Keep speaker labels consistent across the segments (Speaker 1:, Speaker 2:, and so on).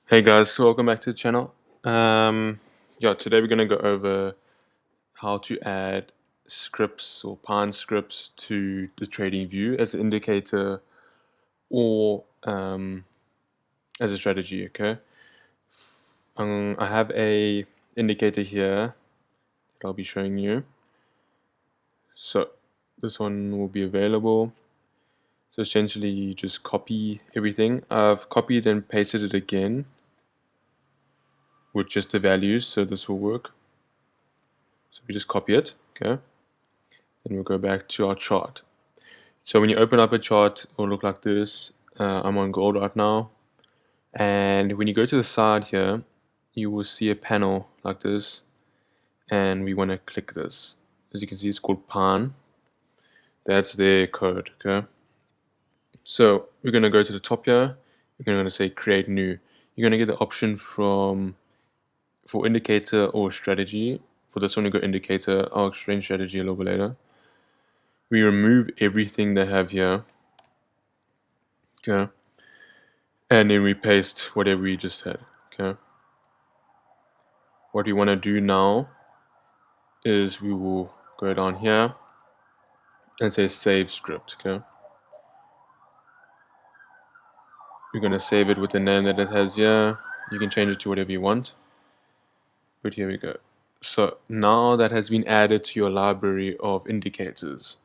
Speaker 1: Hey guys, welcome back to the channel. Today we're going to go over how to add scripts or Python scripts to the TradingView as an indicator or as a strategy. Okay, I have a indicator here that I'll be showing you. So this one will be available. So essentially, you just copy everything. I've copied and pasted it again with just the values, so this will work. So we just copy it, okay? Then we'll go back to our chart. So when you open up a chart, it will look like this. I'm on gold right now. And when you go to the side here, you will see a panel like this. And we want to click this. As you can see, it's called Pan. That's their code, okay? So we're going to go to the top here. We're going to say create new. You're going to get the option for indicator or strategy. For this one, we go indicator. I'll explain strategy a little bit later. We remove everything they have here, okay, and then we paste whatever we just said, okay. What we want to do now is we will go down here and say save script, okay. We're going to save it with the name that it has here. You can change it to whatever you want, but here we go. So now that has been added to your library of indicators.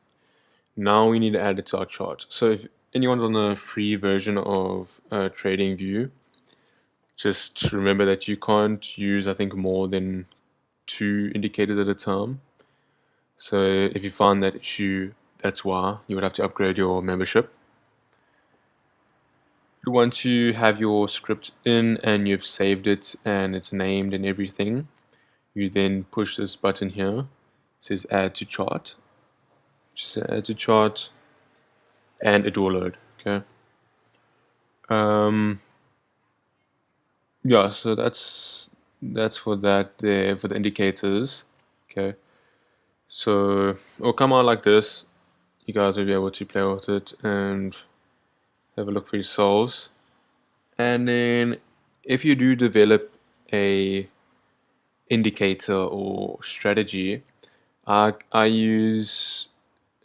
Speaker 1: Now we need to add it to our chart. So if anyone's on the free version of TradingView, just remember that you can't use, I think, more than 2 indicators at a time. So if you find that issue, that's why you would have to upgrade your membership. Once you have your script in and you've saved it and it's named and everything, you then push this button here. It says add to chart. Just add to chart and it will load, okay. Yeah, so that's for that there for the indicators, okay. So it'll come out like this. You guys will be able to play with it and have a look for yourselves. And then if you do develop a indicator or strategy, I use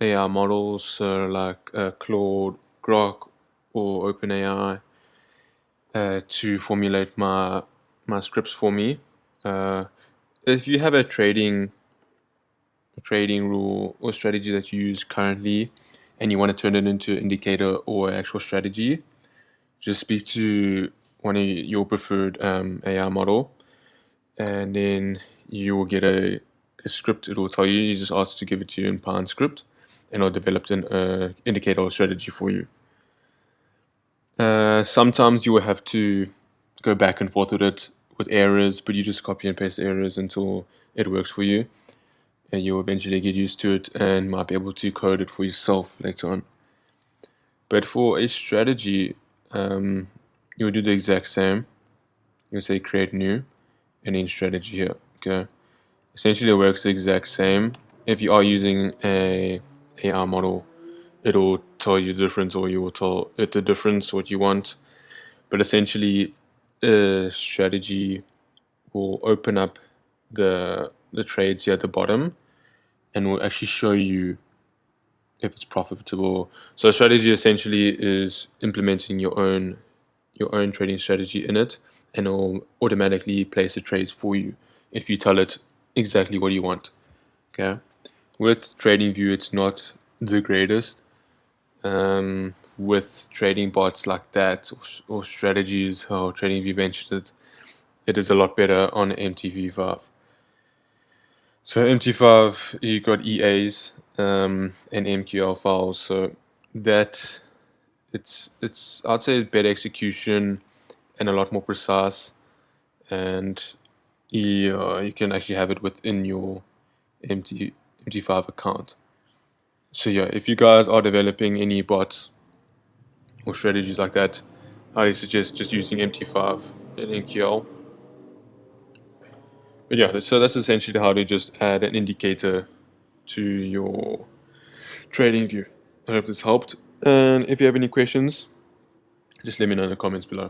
Speaker 1: AI models like Claude, Grok, or OpenAI to formulate my scripts for me. If you have a trading rule or strategy that you use currently and you want to turn it into an indicator or actual strategy, just speak to one of your preferred AI model, and then you will get a script. It will tell you. You just ask to give it to you in Python script, and it'll develop an indicator or strategy for you. Sometimes you will have to go back and forth with it with errors, but you just copy and paste errors until it works for you, and you'll eventually get used to it and might be able to code it for yourself later on. But for a strategy, you'll do the exact same. You'll say create new and then strategy here, okay. Essentially it works the exact same. If you are using a AI model, it'll tell you the difference, or you will tell it the difference what you want. But essentially a strategy will open up the trades here at the bottom and will actually show you if it's profitable. So a strategy essentially is implementing your own trading strategy in it, and it will automatically place the trades for you if you tell it exactly what you want, okay. With TradingView, it's not the greatest. With trading bots like that or strategies, how TradingView mentioned it, it is a lot better on MT5. So MT5, you got EAs and MQL files, so that it's I'd say better execution and a lot more precise, and you can actually have it within your MT5 account. So yeah, if you guys are developing any bots or strategies like that, I suggest just using MT5 and MQL. But yeah, so that's essentially how to just add an indicator to your TradingView. I hope this helped. And if you have any questions, just let me know in the comments below.